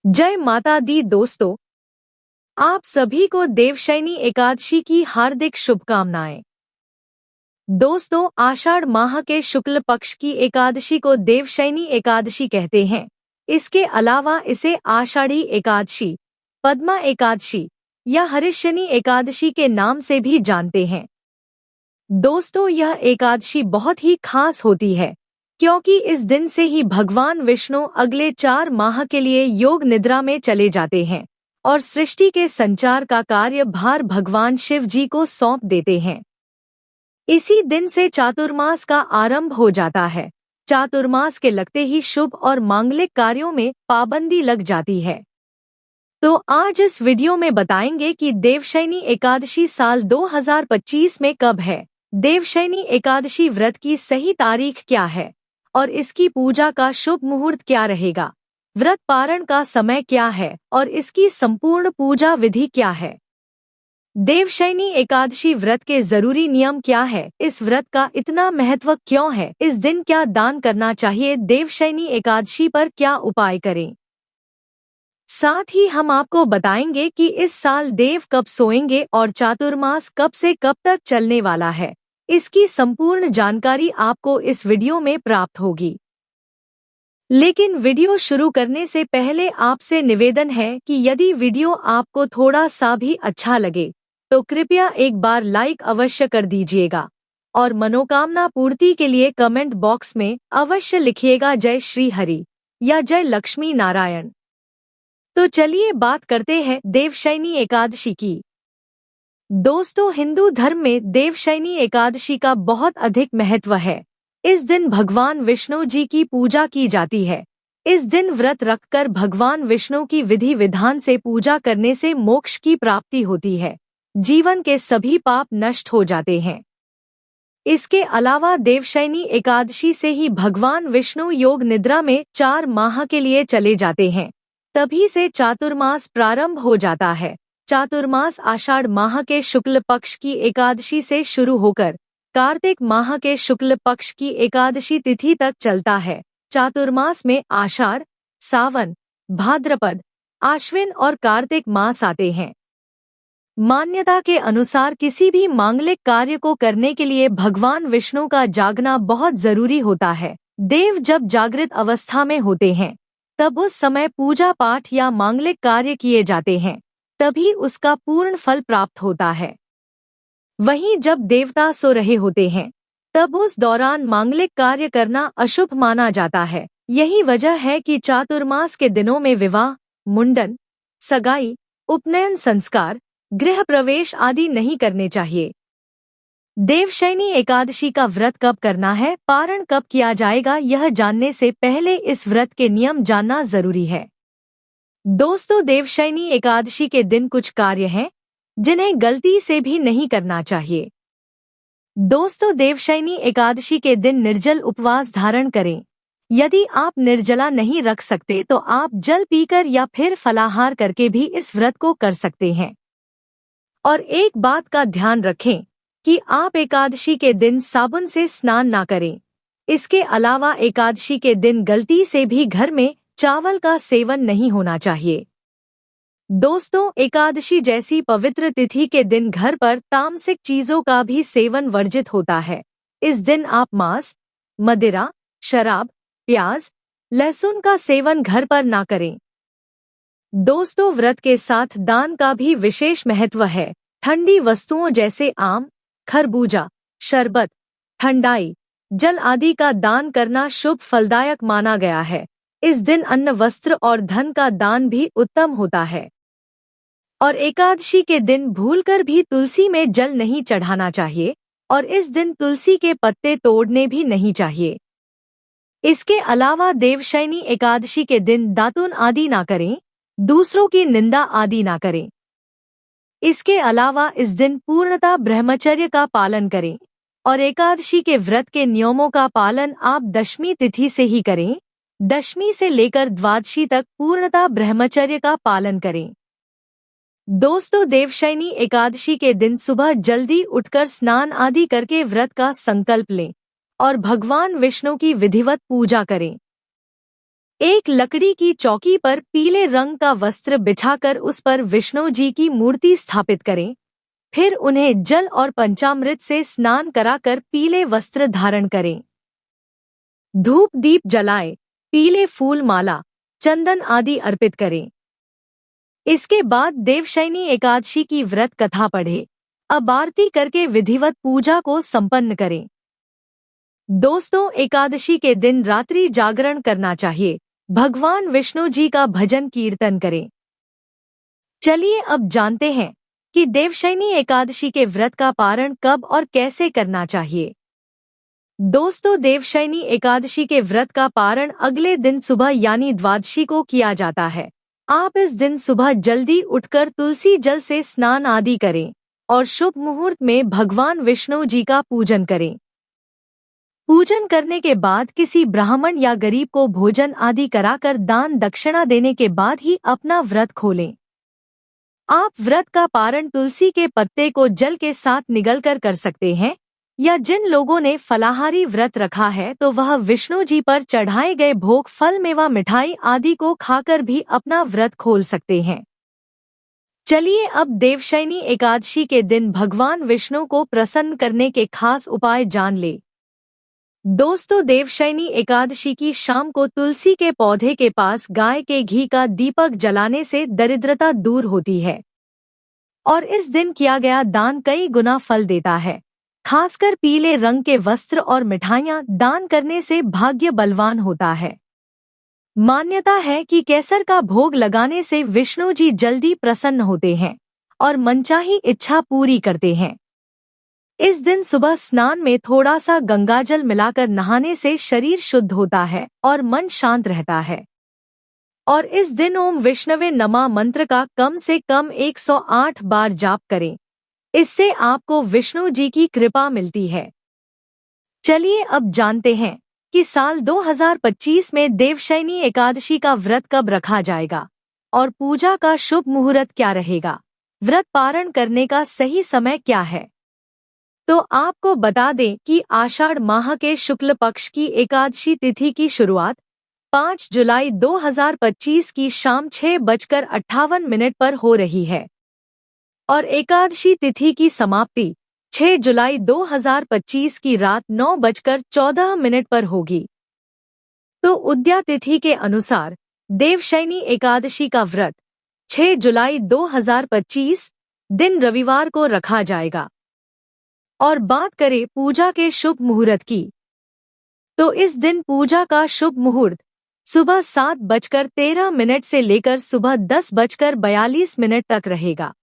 जय माता दी दोस्तों, आप सभी को देवशयनी एकादशी की हार्दिक शुभकामनाएं। दोस्तों, आषाढ़ माह के शुक्ल पक्ष की एकादशी को देवशयनी एकादशी कहते हैं। इसके अलावा इसे आषाढ़ी एकादशी, पद्मा एकादशी या हरिशनी एकादशी के नाम से भी जानते हैं। दोस्तों, यह एकादशी बहुत ही खास होती है क्योंकि इस दिन से ही भगवान विष्णु अगले 4 माह के लिए योग निद्रा में चले जाते हैं और सृष्टि के संचार का कार्यभार भगवान शिव जी को सौंप देते हैं। इसी दिन से चातुर्मास का आरंभ हो जाता है। चातुर्मास के लगते ही शुभ और मांगलिक कार्यों में पाबंदी लग जाती है। तो आज इस वीडियो में बताएंगे कि देवशयनी एकादशी साल 2025 में कब है, देवशयनी एकादशी व्रत की सही तारीख क्या है और इसकी पूजा का शुभ मुहूर्त क्या रहेगा, व्रत पारण का समय क्या है और इसकी संपूर्ण पूजा विधि क्या है। देवशयनी एकादशी व्रत के जरूरी नियम क्या है, इस व्रत का इतना महत्व क्यों है, इस दिन क्या दान करना चाहिए, देवशयनी एकादशी पर क्या उपाय करें। साथ ही हम आपको बताएंगे कि इस साल देव कब सोएंगे और चातुर्मास कब से कब तक चलने वाला है। इसकी संपूर्ण जानकारी आपको इस वीडियो में प्राप्त होगी। लेकिन वीडियो शुरू करने से पहले आपसे निवेदन है कि यदि वीडियो आपको थोड़ा सा भी अच्छा लगे तो कृपया एक बार लाइक अवश्य कर दीजिएगा और मनोकामना पूर्ति के लिए कमेंट बॉक्स में अवश्य लिखिएगा जय श्री हरि या जय लक्ष्मी नारायण। तो चलिए बात करते हैं देवशयनी एकादशी की। दोस्तों, हिंदू धर्म में देवशयनी एकादशी का बहुत अधिक महत्व है। इस दिन भगवान विष्णु जी की पूजा की जाती है। इस दिन व्रत रखकर भगवान विष्णु की विधि विधान से पूजा करने से मोक्ष की प्राप्ति होती है, जीवन के सभी पाप नष्ट हो जाते हैं। इसके अलावा देवशयनी एकादशी से ही भगवान विष्णु योग निद्रा में 4 माह के लिए चले जाते हैं। तभी से चातुर्मास प्रारंभ हो जाता है। चातुर्मास आषाढ़ माह के शुक्ल पक्ष की एकादशी से शुरू होकर कार्तिक माह के शुक्ल पक्ष की एकादशी तिथि तक चलता है। चातुर्मास में आषाढ़, सावन, भाद्रपद, आश्विन और कार्तिक मास आते हैं। मान्यता के अनुसार किसी भी मांगलिक कार्य को करने के लिए भगवान विष्णु का जागना बहुत जरूरी होता है। देव जब जागृत अवस्था में होते हैं तब उस समय पूजा पाठ या मांगलिक कार्य किए जाते हैं, तभी उसका पूर्ण फल प्राप्त होता है। वहीं जब देवता सो रहे होते हैं तब उस दौरान मांगलिक कार्य करना अशुभ माना जाता है। यही वजह है कि चातुर्मास के दिनों में विवाह, मुंडन, सगाई, उपनयन संस्कार, गृह प्रवेश आदि नहीं करने चाहिए। देवशयनी एकादशी का व्रत कब करना है, पारण कब किया जाएगा, यह जानने से पहले इस व्रत के नियम जानना जरूरी है। दोस्तों, देवशयनी एकादशी के दिन कुछ कार्य हैं जिन्हें गलती से भी नहीं करना चाहिए। दोस्तों, देवशयनी एकादशी के दिन निर्जल उपवास धारण करें। यदि आप निर्जला नहीं रख सकते तो आप जल पीकर या फिर फलाहार करके भी इस व्रत को कर सकते हैं। और एक बात का ध्यान रखें कि आप एकादशी के दिन साबुन से स्नान ना करें। इसके अलावा एकादशी के दिन गलती से भी घर में चावल का सेवन नहीं होना चाहिए। दोस्तों, एकादशी जैसी पवित्र तिथि के दिन घर पर तामसिक चीजों का भी सेवन वर्जित होता है। इस दिन आप मांस, मदिरा, शराब, प्याज, लहसुन का सेवन घर पर ना करें। दोस्तों, व्रत के साथ दान का भी विशेष महत्व है। ठंडी वस्तुओं जैसे आम, खरबूजा, शरबत, ठंडाई, जल आदि का दान करना शुभ फलदायक माना गया है। इस दिन अन्न, वस्त्र और धन का दान भी उत्तम होता है। और एकादशी के दिन भूलकर भी तुलसी में जल नहीं चढ़ाना चाहिए और इस दिन तुलसी के पत्ते तोड़ने भी नहीं चाहिए। इसके अलावा देवशयनी एकादशी के दिन दातुन आदि ना करें, दूसरों की निंदा आदि ना करें। इसके अलावा इस दिन पूर्णतः ब्रह्मचर्य का पालन करें और एकादशी के व्रत के नियमों का पालन आप दशमी तिथि से ही करें। दशमी से लेकर द्वादशी तक पूर्णतः ब्रह्मचर्य का पालन करें। दोस्तों, देवशयनी एकादशी के दिन सुबह जल्दी उठकर स्नान आदि करके व्रत का संकल्प लें और भगवान विष्णु की विधिवत पूजा करें। एक लकड़ी की चौकी पर पीले रंग का वस्त्र बिछाकर उस पर विष्णु जी की मूर्ति स्थापित करें। फिर उन्हें जल और पंचामृत से स्नान कराकर पीले वस्त्र धारण करें। धूप दीप जलाए, पीले फूल माला, चंदन आदि अर्पित करें। इसके बाद देवशयनी एकादशी की व्रत कथा पढ़े, अब आरती करके विधिवत पूजा को संपन्न करें। दोस्तों, एकादशी के दिन रात्रि जागरण करना चाहिए, भगवान विष्णु जी का भजन कीर्तन करें। चलिए अब जानते हैं कि देवशयनी एकादशी के व्रत का पारण कब और कैसे करना चाहिए। दोस्तों, देवशयनी एकादशी के व्रत का पारण अगले दिन सुबह यानी द्वादशी को किया जाता है। आप इस दिन सुबह जल्दी उठकर तुलसी जल से स्नान आदि करें और शुभ मुहूर्त में भगवान विष्णु जी का पूजन करें। पूजन करने के बाद किसी ब्राह्मण या गरीब को भोजन आदि कराकर दान दक्षिणा देने के बाद ही अपना व्रत खोलें। आप व्रत का पारण तुलसी के पत्ते को जल के साथ निगलकर कर सकते हैं, या जिन लोगों ने फलाहारी व्रत रखा है तो वह विष्णु जी पर चढ़ाए गए भोग फल मेवा मिठाई आदि को खाकर भी अपना व्रत खोल सकते हैं। चलिए अब देवशयनी एकादशी के दिन भगवान विष्णु को प्रसन्न करने के खास उपाय जान ले। दोस्तों, देवशयनी एकादशी की शाम को तुलसी के पौधे के पास गाय के घी का दीपक जलाने से दरिद्रता दूर होती है और इस दिन किया गया दान कई गुना फल देता है। खासकर पीले रंग के वस्त्र और मिठाइयां दान करने से भाग्य बलवान होता है। मान्यता है कि केसर का भोग लगाने से विष्णु जी जल्दी प्रसन्न होते हैं और मनचाही इच्छा पूरी करते हैं। इस दिन सुबह स्नान में थोड़ा सा गंगाजल मिलाकर नहाने से शरीर शुद्ध होता है और मन शांत रहता है। और इस दिन ओम विष्णवे नमः मंत्र का कम से कम 108 बार जाप करें। इससे आपको विष्णु जी की कृपा मिलती है। चलिए अब जानते हैं कि साल 2025 में देवशयनी एकादशी का व्रत कब रखा जाएगा और पूजा का शुभ मुहूर्त क्या रहेगा। व्रत पारण करने का सही समय क्या है? तो आपको बता दें कि आषाढ़ माह के शुक्ल पक्ष की एकादशी तिथि की शुरुआत 5 जुलाई 2025 की शाम 6:58 पर हो रही है और एकादशी तिथि की समाप्ति 6 जुलाई 2025 की रात 9:14 पर होगी। तो उद्या तिथि के अनुसार देवशयनी एकादशी का व्रत 6 जुलाई 2025 दिन रविवार को रखा जाएगा। और बात करें पूजा के शुभ मुहूर्त की, तो इस दिन पूजा का शुभ मुहूर्त सुबह 7:13 से लेकर सुबह 10:42 तक रहेगा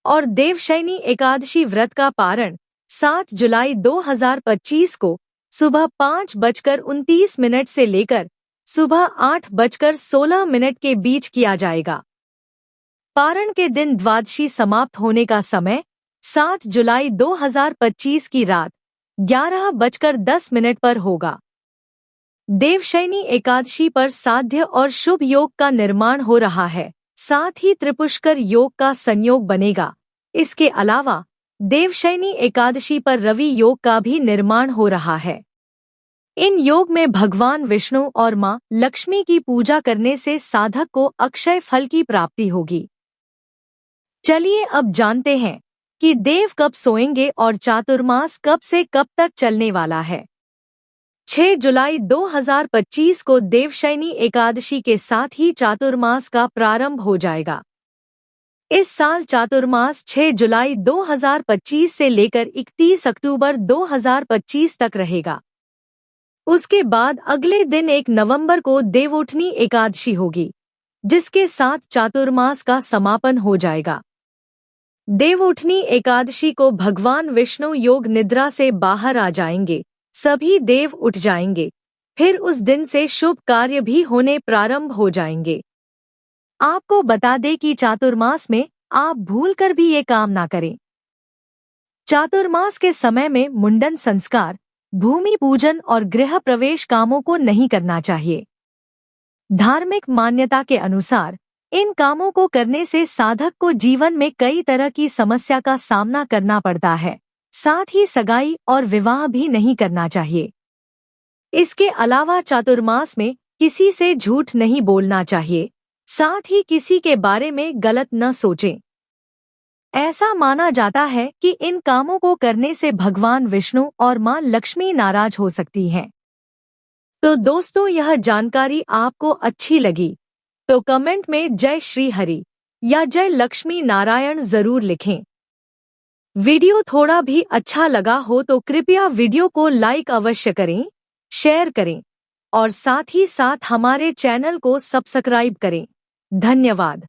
और देवशयनी एकादशी व्रत का पारण 7 जुलाई 2025 को सुबह 5:29 से लेकर सुबह 8:16 के बीच किया जाएगा। पारण के दिन द्वादशी समाप्त होने का समय 7 जुलाई 2025 की रात 11:10 पर होगा। देवशयनी एकादशी पर साध्य और शुभ योग का निर्माण हो रहा है, साथ ही त्रिपुष्कर योग का संयोग बनेगा। इसके अलावा देवशयनी एकादशी पर रवि योग का भी निर्माण हो रहा है। इन योग में भगवान विष्णु और मां लक्ष्मी की पूजा करने से साधक को अक्षय फल की प्राप्ति होगी। चलिए अब जानते हैं कि देव कब सोएंगे और चातुर्मास कब से कब तक चलने वाला है। 6 जुलाई 2025 को देवशयनी एकादशी के साथ ही चातुर्मास का प्रारंभ हो जाएगा। इस साल चातुर्मास 6 जुलाई 2025 से लेकर 31 अक्टूबर 2025 तक रहेगा। उसके बाद अगले दिन 1 नवंबर को देवउठनी एकादशी होगी, जिसके साथ चातुर्मास का समापन हो जाएगा। देवउठनी एकादशी को भगवान विष्णु योग निद्रा से बाहर आ जाएंगे, सभी देव उठ जाएंगे। फिर उस दिन से शुभ कार्य भी होने प्रारंभ हो जाएंगे। आपको बता दें कि चातुर्मास में आप भूलकर भी ये काम ना करें। चातुर्मास के समय में मुंडन संस्कार, भूमि पूजन और गृह प्रवेश कामों को नहीं करना चाहिए। धार्मिक मान्यता के अनुसार इन कामों को करने से साधक को जीवन में कई तरह की समस्या का सामना करना पड़ता है। साथ ही सगाई और विवाह भी नहीं करना चाहिए। इसके अलावा चातुर्मास में किसी से झूठ नहीं बोलना चाहिए, साथ ही किसी के बारे में गलत न सोचें। ऐसा माना जाता है कि इन कामों को करने से भगवान विष्णु और मां लक्ष्मी नाराज हो सकती हैं। तो दोस्तों, यह जानकारी आपको अच्छी लगी तो कमेंट में जय श्री हरि या जय लक्ष्मी नारायण जरूर लिखें। वीडियो थोड़ा भी अच्छा लगा हो तो कृपया वीडियो को लाइक अवश्य करें, शेयर करें और साथ ही साथ हमारे चैनल को सब्सक्राइब करें। धन्यवाद।